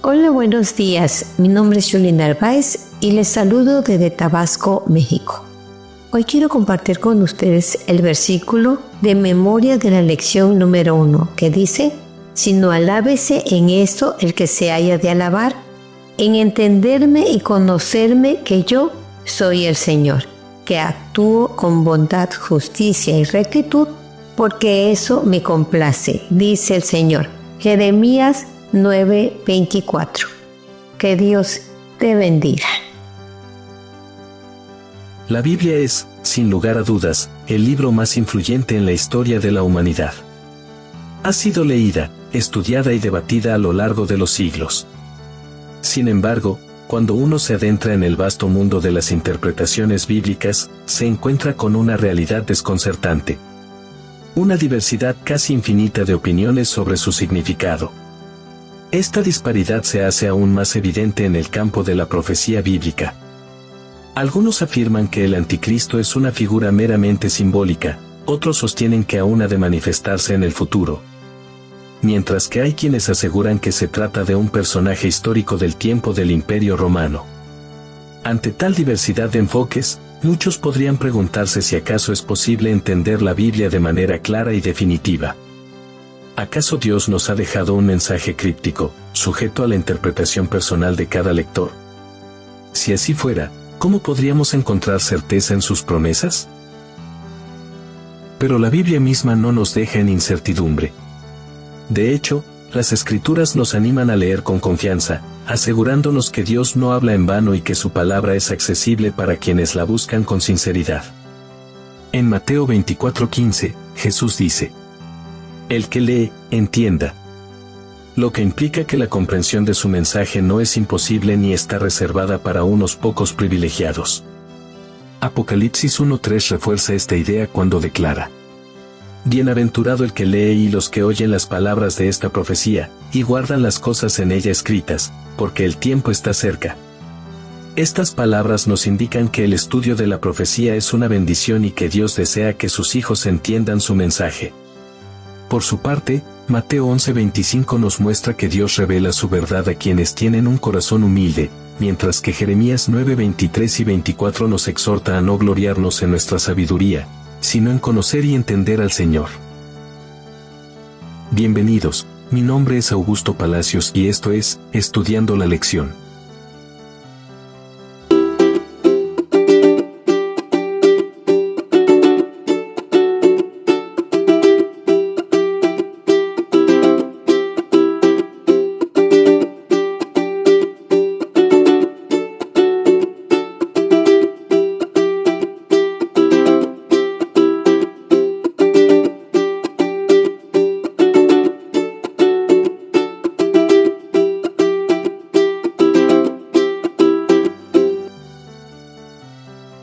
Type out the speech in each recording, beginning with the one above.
Hola, buenos días. Mi nombre es Julie Narváez y les saludo desde Tabasco, México. Hoy quiero compartir con ustedes el versículo de memoria de la lección número 1 que dice: sino alábese en esto el que se haya de alabar, en entenderme y conocerme que yo soy el Señor, que actúo con bondad, justicia y rectitud, porque eso me complace, dice el Señor. Jeremías 9:24. Que Dios te bendiga. La Biblia es, sin lugar a dudas, el libro más influyente en la historia de la humanidad. Ha sido leída, estudiada y debatida a lo largo de los siglos. Sin embargo, cuando uno se adentra en el vasto mundo de las interpretaciones bíblicas, se encuentra con una realidad desconcertante. Una diversidad casi infinita de opiniones sobre su significado. Esta disparidad se hace aún más evidente en el campo de la profecía bíblica. Algunos afirman que el anticristo es una figura meramente simbólica, otros sostienen que aún ha de manifestarse en el futuro. Mientras que hay quienes aseguran que se trata de un personaje histórico del tiempo del Imperio Romano. Ante tal diversidad de enfoques, muchos podrían preguntarse si acaso es posible entender la Biblia de manera clara y definitiva. ¿Acaso Dios nos ha dejado un mensaje críptico, sujeto a la interpretación personal de cada lector? Si así fuera, ¿cómo podríamos encontrar certeza en sus promesas? Pero la Biblia misma no nos deja en incertidumbre. De hecho, las Escrituras nos animan a leer con confianza, asegurándonos que Dios no habla en vano y que su palabra es accesible para quienes la buscan con sinceridad. En Mateo 24:15, Jesús dice: el que lee, entienda. Lo que implica que la comprensión de su mensaje no es imposible ni está reservada para unos pocos privilegiados. Apocalipsis 1:3 refuerza esta idea cuando declara: bienaventurado el que lee y los que oyen las palabras de esta profecía, y guardan las cosas en ella escritas, porque el tiempo está cerca. Estas palabras nos indican que el estudio de la profecía es una bendición y que Dios desea que sus hijos entiendan su mensaje. Por su parte, Mateo 11:25 nos muestra que Dios revela su verdad a quienes tienen un corazón humilde, mientras que Jeremías 9:23 y 24 nos exhorta a no gloriarnos en nuestra sabiduría, sino en conocer y entender al Señor. Bienvenidos, mi nombre es Augusto Palacios y esto es Estudiando la Lección.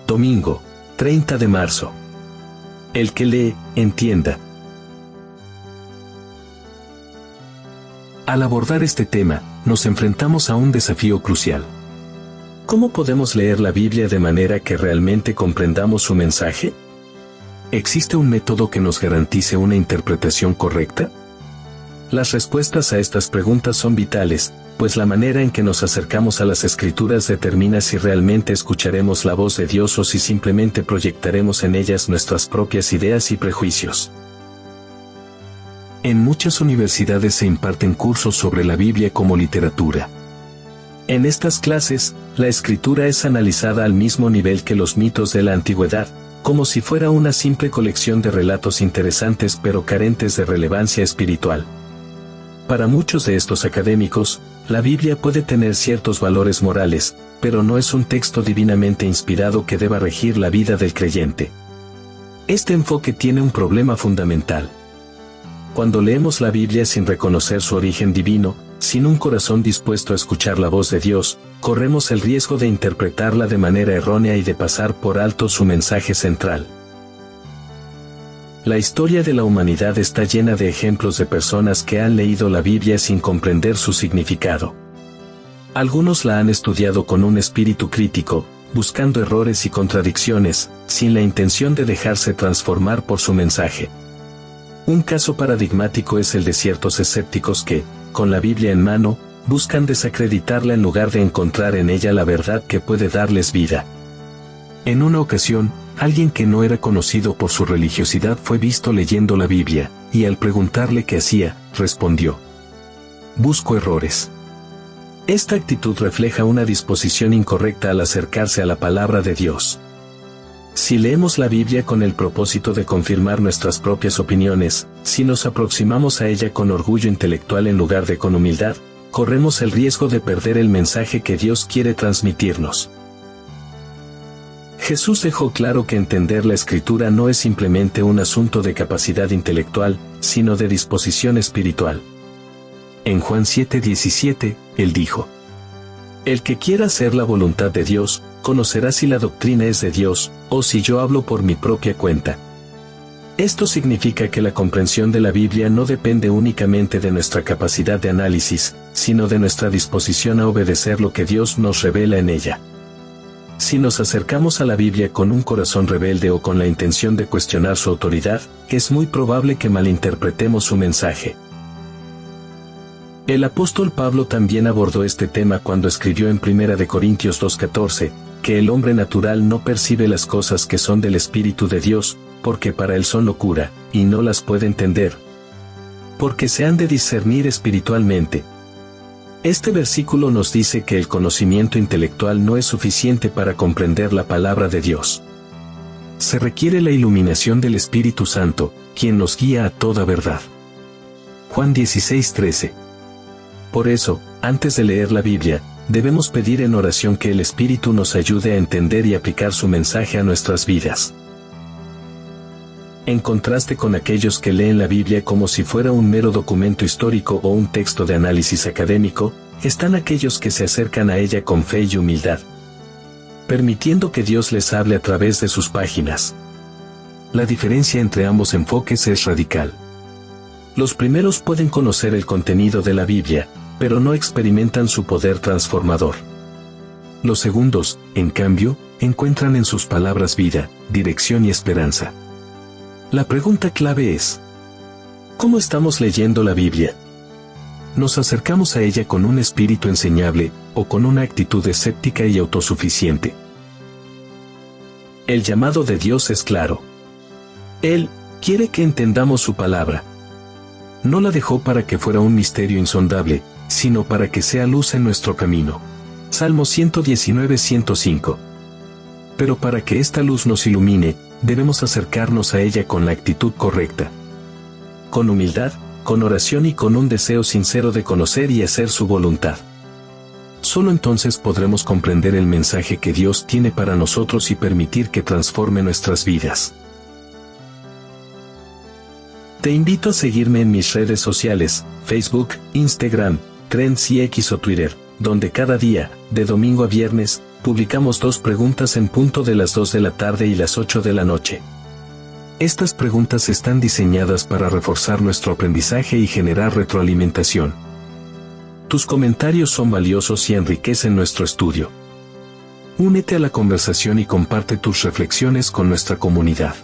Domingo, 30 de marzo. El que lee, entienda. Al abordar este tema, nos enfrentamos a un desafío crucial. ¿Cómo podemos leer la Biblia de manera que realmente comprendamos su mensaje? ¿Existe un método que nos garantice una interpretación correcta? Las respuestas a estas preguntas son vitales, pues la manera en que nos acercamos a las Escrituras determina si realmente escucharemos la voz de Dios o si simplemente proyectaremos en ellas nuestras propias ideas y prejuicios. En muchas universidades se imparten cursos sobre la Biblia como literatura. En estas clases, la Escritura es analizada al mismo nivel que los mitos de la antigüedad, como si fuera una simple colección de relatos interesantes pero carentes de relevancia espiritual. Para muchos de estos académicos, la Biblia puede tener ciertos valores morales, pero no es un texto divinamente inspirado que deba regir la vida del creyente. Este enfoque tiene un problema fundamental. Cuando leemos la Biblia sin reconocer su origen divino, sin un corazón dispuesto a escuchar la voz de Dios, corremos el riesgo de interpretarla de manera errónea y de pasar por alto su mensaje central. La historia de la humanidad está llena de ejemplos de personas que han leído la Biblia sin comprender su significado. Algunos la han estudiado con un espíritu crítico, buscando errores y contradicciones, sin la intención de dejarse transformar por su mensaje. Un caso paradigmático es el de ciertos escépticos que, con la Biblia en mano, buscan desacreditarla en lugar de encontrar en ella la verdad que puede darles vida. En una ocasión, alguien que no era conocido por su religiosidad fue visto leyendo la Biblia, y al preguntarle qué hacía, respondió: busco errores. Esta actitud refleja una disposición incorrecta al acercarse a la palabra de Dios. Si leemos la Biblia con el propósito de confirmar nuestras propias opiniones, si nos aproximamos a ella con orgullo intelectual en lugar de con humildad, corremos el riesgo de perder el mensaje que Dios quiere transmitirnos. Jesús dejó claro que entender la Escritura no es simplemente un asunto de capacidad intelectual, sino de disposición espiritual. En Juan 7:17, Él dijo: el que quiera hacer la voluntad de Dios, conocerá si la doctrina es de Dios, o si yo hablo por mi propia cuenta. Esto significa que la comprensión de la Biblia no depende únicamente de nuestra capacidad de análisis, sino de nuestra disposición a obedecer lo que Dios nos revela en ella. Si nos acercamos a la Biblia con un corazón rebelde o con la intención de cuestionar su autoridad, es muy probable que malinterpretemos su mensaje. El apóstol Pablo también abordó este tema cuando escribió en 1 Corintios 2:14, que el hombre natural no percibe las cosas que son del Espíritu de Dios, porque para él son locura, y no las puede entender, porque se han de discernir espiritualmente. Este versículo nos dice que el conocimiento intelectual no es suficiente para comprender la palabra de Dios. Se requiere la iluminación del Espíritu Santo, quien nos guía a toda verdad. Juan 16:13. Por eso, antes de leer la Biblia, debemos pedir en oración que el Espíritu nos ayude a entender y aplicar su mensaje a nuestras vidas. En contraste con aquellos que leen la Biblia como si fuera un mero documento histórico o un texto de análisis académico, están aquellos que se acercan a ella con fe y humildad, permitiendo que Dios les hable a través de sus páginas. La diferencia entre ambos enfoques es radical. Los primeros pueden conocer el contenido de la Biblia, pero no experimentan su poder transformador. Los segundos, en cambio, encuentran en sus palabras vida, dirección y esperanza. La pregunta clave es: ¿cómo estamos leyendo la Biblia? ¿Nos acercamos a ella con un espíritu enseñable, o con una actitud escéptica y autosuficiente? El llamado de Dios es claro. Él quiere que entendamos su palabra. No la dejó para que fuera un misterio insondable, sino para que sea luz en nuestro camino. Salmo 119:105. Pero para que esta luz nos ilumine, debemos acercarnos a ella con la actitud correcta. Con humildad, con oración y con un deseo sincero de conocer y hacer su voluntad. Solo entonces podremos comprender el mensaje que Dios tiene para nosotros y permitir que transforme nuestras vidas. Te invito a seguirme en mis redes sociales, Facebook, Instagram, Threads y X o Twitter, donde cada día, de domingo a viernes, publicamos 2 preguntas en punto de las 2 de la tarde y las 8 de la noche. Estas preguntas están diseñadas para reforzar nuestro aprendizaje y generar retroalimentación. Tus comentarios son valiosos y enriquecen nuestro estudio. Únete a la conversación y comparte tus reflexiones con nuestra comunidad.